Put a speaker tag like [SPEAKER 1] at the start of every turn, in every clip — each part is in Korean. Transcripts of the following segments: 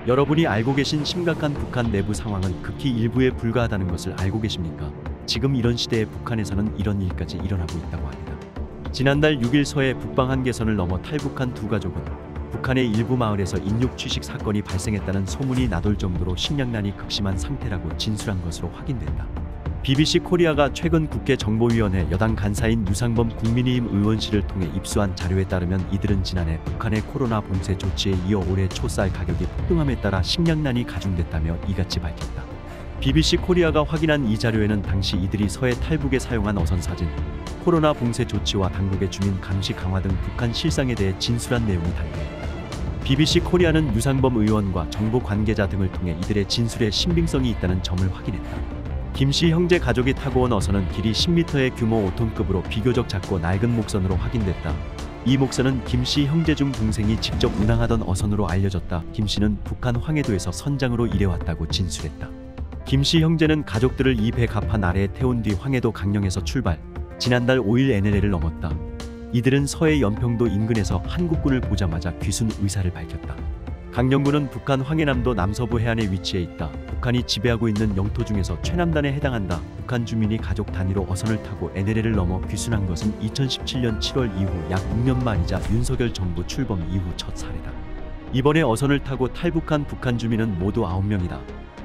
[SPEAKER 1] 여러분이 알고 계신 심각한 북한 내부 상황은 극히 일부에 불과하다는 것을 알고 계십니까? 지금 이런 시대에 북한에서는 이런 일까지 일어나고 있다고 합니다. 지난달 6일 서해 북방 한계선을 넘어 탈북한 두 가족은 북한의 일부 마을에서 인육 취식 사건이 발생했다는 소문이 나돌 정도로 식량난이 극심한 상태라고 진술한 것으로 확인된다. BBC 코리아가 최근 국회 정보위원회 여당 간사인 유상범 국민의힘 의원실을 통해 입수한 자료에 따르면 이들은 지난해 북한의 코로나 봉쇄 조치에 이어 올해 초 쌀 가격이 폭등함에 따라 식량난이 가중됐다며 이같이 밝혔다. BBC 코리아가 확인한 이 자료에는 당시 이들이 서해 탈북에 사용한 어선 사진, 코로나 봉쇄 조치와 당국의 주민 감시 강화 등 북한 실상에 대해 진술한 내용이 담겨있다. BBC 코리아는 유상범 의원과 정보 관계자 등을 통해 이들의 진술에 신빙성이 있다는 점을 확인했다. 김씨 형제 가족이 타고 온 어선은 길이 10m의 규모 5톤급으로 비교적 작고 낡은 목선으로 확인됐다. 이 목선은 김씨 형제 중 동생이 직접 운항하던 어선으로 알려졌다. 김씨는 북한 황해도에서 선장으로 일해왔다고 진술했다. 김씨 형제는 가족들을 이 배 갑판 아래에 태운 뒤 황해도 강령에서 출발, 지난달 5일 NLL을 넘었다. 이들은 서해 연평도 인근에서 한국군을 보자마자 귀순 의사를 밝혔다. 강령군은 북한 황해남도 남서부 해안에 위치해 있다. 북한이 지배하고 있는 영토 중에서 최남단에 해당한다. 북한 주민이 가족 단위로 어선을 타고 NLL을 넘어 귀순한 것은 2017년 7월 이후 약 6년 만이자 윤석열 정부 출범 이후 첫 사례다. 이번에 어선을 타고 탈북한 북한 주민은 모두 9명이다.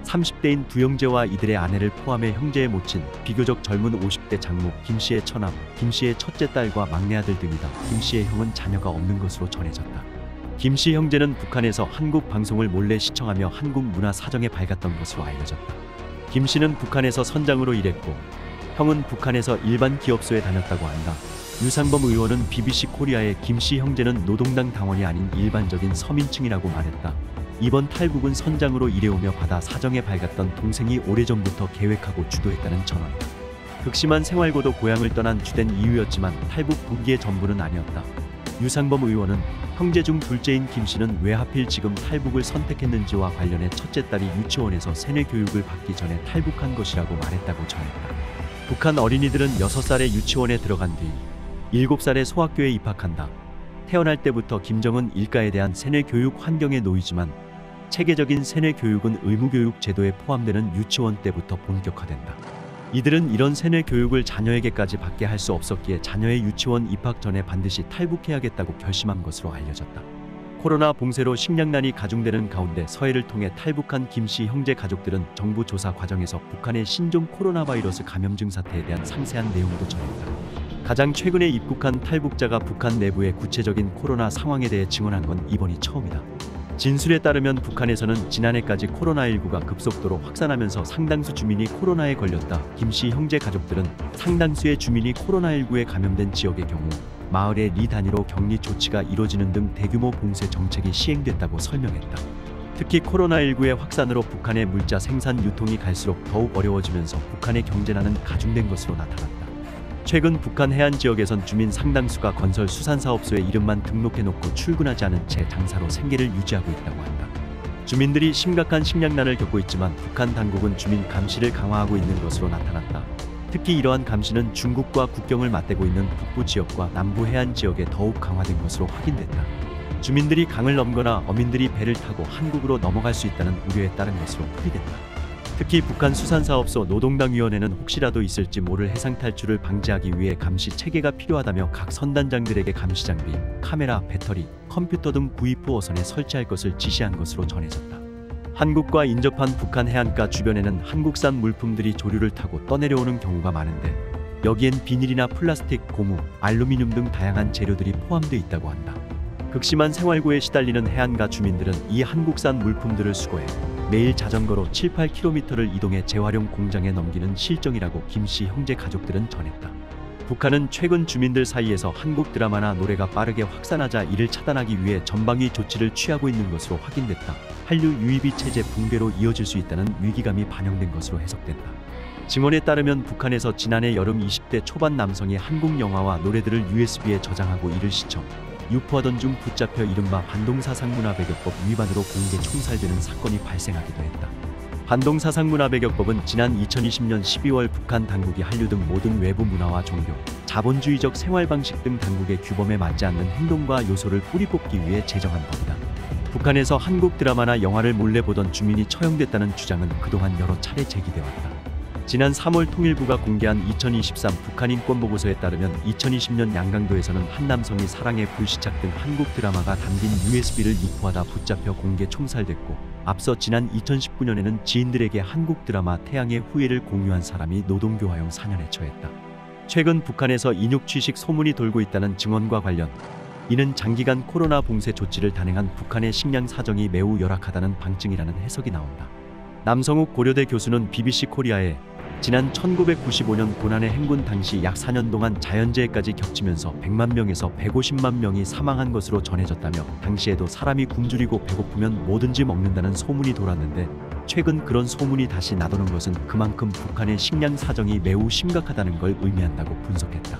[SPEAKER 1] 30대인 두 형제와 이들의 아내를 포함해 형제의 모친, 비교적 젊은 50대 장모, 김씨의 처남, 김씨의 첫째 딸과 막내 아들 등이다. 김씨의 형은 자녀가 없는 것으로 전해졌다. 김씨 형제는 북한에서 한국 방송을 몰래 시청하며 한국 문화 사정에 밝았던 것으로 알려졌다. 김씨는 북한에서 선장으로 일했고 형은 북한에서 일반 기업소에 다녔다고 한다. 유상범 의원은 BBC 코리아에 김씨 형제는 노동당 당원이 아닌 일반적인 서민층이라고 말했다. 이번 탈북은 선장으로 일해오며 바다 사정에 밝았던 동생이 오래전부터 계획하고 주도했다는 전언이다. 극심한 생활고도 고향을 떠난 주된 이유였지만 탈북 동기의 전부는 아니었다. 유상범 의원은 형제 중 둘째인 김씨는 왜 하필 지금 탈북을 선택했는지와 관련해 첫째 딸이 유치원에서 세뇌 교육을 받기 전에 탈북한 것이라고 말했다고 전했다. 북한 어린이들은 6살에 유치원에 들어간 뒤 7살에 소학교에 입학한다. 태어날 때부터 김정은 일가에 대한 세뇌 교육 환경에 놓이지만 체계적인 세뇌 교육은 의무교육 제도에 포함되는 유치원 때부터 본격화된다. 이들은 이런 세뇌 교육을 자녀에게까지 받게 할 수 없었기에 자녀의 유치원 입학 전에 반드시 탈북해야겠다고 결심한 것으로 알려졌다. 코로나 봉쇄로 식량난이 가중되는 가운데 서해를 통해 탈북한 김씨 형제 가족들은 정부 조사 과정에서 북한의 신종 코로나 바이러스 감염증 사태에 대한 상세한 내용도 전했다. 가장 최근에 입국한 탈북자가 북한 내부의 구체적인 코로나 상황에 대해 증언한 건 이번이 처음이다. 진술에 따르면 북한에서는 지난해까지 코로나19가 급속도로 확산하면서 상당수 주민이 코로나에 걸렸다. 김씨 형제 가족들은 상당수의 주민이 코로나19에 감염된 지역의 경우 마을의 리 단위로 격리 조치가 이뤄지는 등 대규모 봉쇄 정책이 시행됐다고 설명했다. 특히 코로나19의 확산으로 북한의 물자 생산 유통이 갈수록 더욱 어려워지면서 북한의 경제난은 가중된 것으로 나타났다. 최근 북한 해안 지역에선 주민 상당수가 건설 수산사업소에 이름만 등록해놓고 출근하지 않은 채 장사로 생계를 유지하고 있다고 한다. 주민들이 심각한 식량난을 겪고 있지만 북한 당국은 주민 감시를 강화하고 있는 것으로 나타났다. 특히 이러한 감시는 중국과 국경을 맞대고 있는 북부 지역과 남부 해안 지역에 더욱 강화된 것으로 확인됐다. 주민들이 강을 넘거나 어민들이 배를 타고 한국으로 넘어갈 수 있다는 우려에 따른 것으로 풀이됐다. 특히 북한 수산사업소 노동당위원회는 혹시라도 있을지 모를 해상 탈출을 방지하기 위해 감시 체계가 필요하다며 각 선단장들에게 감시 장비, 카메라, 배터리, 컴퓨터 등 구입 후 어선에 설치할 것을 지시한 것으로 전해졌다. 한국과 인접한 북한 해안가 주변에는 한국산 물품들이 조류를 타고 떠내려오는 경우가 많은데 여기엔 비닐이나 플라스틱, 고무, 알루미늄 등 다양한 재료들이 포함되어 있다고 한다. 극심한 생활고에 시달리는 해안가 주민들은 이 한국산 물품들을 수거해 매일 자전거로 7-8km를 이동해 재활용 공장에 넘기는 실정이라고 김씨 형제 가족들은 전했다. 북한은 최근 주민들 사이에서 한국 드라마나 노래가 빠르게 확산하자 이를 차단하기 위해 전방위 조치를 취하고 있는 것으로 확인됐다. 한류 유입이 체제 붕괴로 이어질 수 있다는 위기감이 반영된 것으로 해석된다. 증언에 따르면 북한에서 지난해 여름 20대 초반 남성이 한국 영화와 노래들을 USB에 저장하고 이를 시청, 유포하던 중 붙잡혀 이른바 반동사상문화배격법 위반으로 공개 총살되는 사건이 발생하기도 했다. 반동사상문화배격법은 지난 2020년 12월 북한 당국이 한류 등 모든 외부 문화와 종교, 자본주의적 생활방식 등 당국의 규범에 맞지 않는 행동과 요소를 뿌리 뽑기 위해 제정한 법이다. 북한에서 한국 드라마나 영화를 몰래 보던 주민이 처형됐다는 주장은 그동안 여러 차례 제기돼 왔다. 지난 3월 통일부가 공개한 2023 북한 인권보고서에 따르면 2020년 양강도에서는 한 남성이 사랑의 불시착 등 한국 드라마가 담긴 USB를 유포하다 붙잡혀 공개 총살됐고, 앞서 지난 2019년에는 지인들에게 한국 드라마 태양의 후예를 공유한 사람이 노동교화형 4년에 처했다. 최근 북한에서 인육 취식 소문이 돌고 있다는 증언과 관련, 이는 장기간 코로나 봉쇄 조치를 단행한 북한의 식량 사정이 매우 열악하다는 방증이라는 해석이 나온다. 남성욱 고려대 교수는 BBC 코리아에 지난 1995년 고난의 행군 당시 약 4년 동안 자연재해까지 겹치면서 100만 명에서 150만 명이 사망한 것으로 전해졌다며, 당시에도 사람이 굶주리고 배고프면 뭐든지 먹는다는 소문이 돌았는데 최근 그런 소문이 다시 나도는 것은 그만큼 북한의 식량 사정이 매우 심각하다는 걸 의미한다고 분석했다.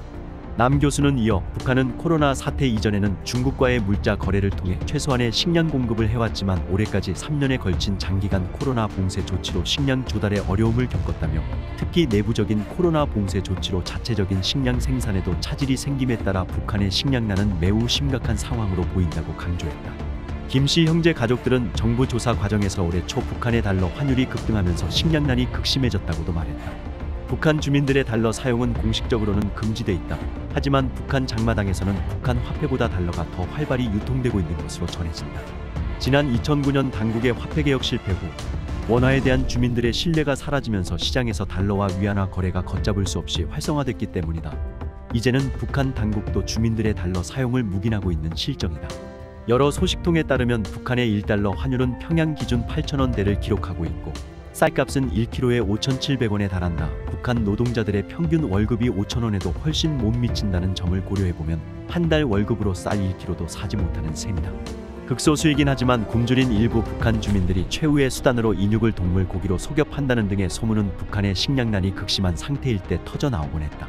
[SPEAKER 1] 남 교수는 이어 북한은 코로나 사태 이전에는 중국과의 물자 거래를 통해 최소한의 식량 공급을 해왔지만 올해까지 3년에 걸친 장기간 코로나 봉쇄 조치로 식량 조달에 어려움을 겪었다며, 특히 내부적인 코로나 봉쇄 조치로 자체적인 식량 생산에도 차질이 생김에 따라 북한의 식량난은 매우 심각한 상황으로 보인다고 강조했다. 김 씨 형제 가족들은 정부 조사 과정에서 올해 초 북한의 달러 환율이 급등하면서 식량난이 극심해졌다고도 말했다. 북한 주민들의 달러 사용은 공식적으로는 금지돼 있다. 하지만 북한 장마당에서는 북한 화폐보다 달러가 더 활발히 유통되고 있는 것으로 전해진다. 지난 2009년 당국의 화폐개혁 실패 후 원화에 대한 주민들의 신뢰가 사라지면서 시장에서 달러와 위안화 거래가 걷잡을 수 없이 활성화됐기 때문이다. 이제는 북한 당국도 주민들의 달러 사용을 묵인하고 있는 실정이다. 여러 소식통에 따르면 북한의 1달러 환율은 평양 기준 8,000원대를 기록하고 있고, 쌀값은 1kg에 5,700원에 달한다. 북한 노동자들의 평균 월급이 5,000원에도 훨씬 못 미친다는 점을 고려해보면 한 달 월급으로 쌀 1kg도 사지 못하는 셈이다. 극소수이긴 하지만 굶주린 일부 북한 주민들이 최후의 수단으로 인육을 동물 고기로 속여 판다는 등의 소문은 북한의 식량난이 극심한 상태일 때 터져나오곤 했다.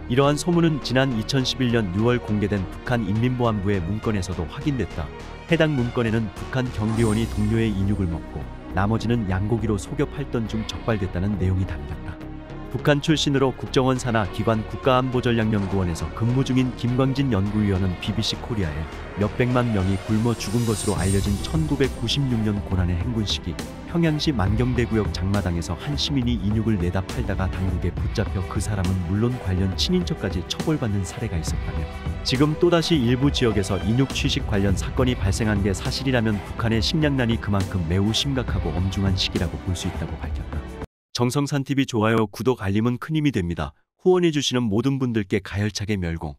[SPEAKER 1] 이러한 소문은 지난 2011년 6월 공개된 북한 인민보안부의 문건에서도 확인됐다. 해당 문건에는 북한 경비원이 동료의 인육을 먹고 나머지는 양고기로 속여 팔던 중 적발됐다는 내용이 담겼다. 북한 출신으로 국정원 산하 기관 국가안보전략연구원에서 근무 중인 김광진 연구위원은 BBC 코리아에 몇백만 명이 굶어 죽은 것으로 알려진 1996년 고난의 행군 시기 평양시 만경대구역 장마당에서 한 시민이 인육을 내다 팔다가 당국에 붙잡혀 그 사람은 물론 관련 친인척까지 처벌받는 사례가 있었다며, 지금 또다시 일부 지역에서 인육 취식 관련 사건이 발생한 게 사실이라면 북한의 식량난이 그만큼 매우 심각하고 엄중한 시기라고 볼 수 있다고 밝혔다. 정성산TV 좋아요, 구독, 알림은 큰 힘이 됩니다. 후원해주시는 모든 분들께 가열차게 멸공.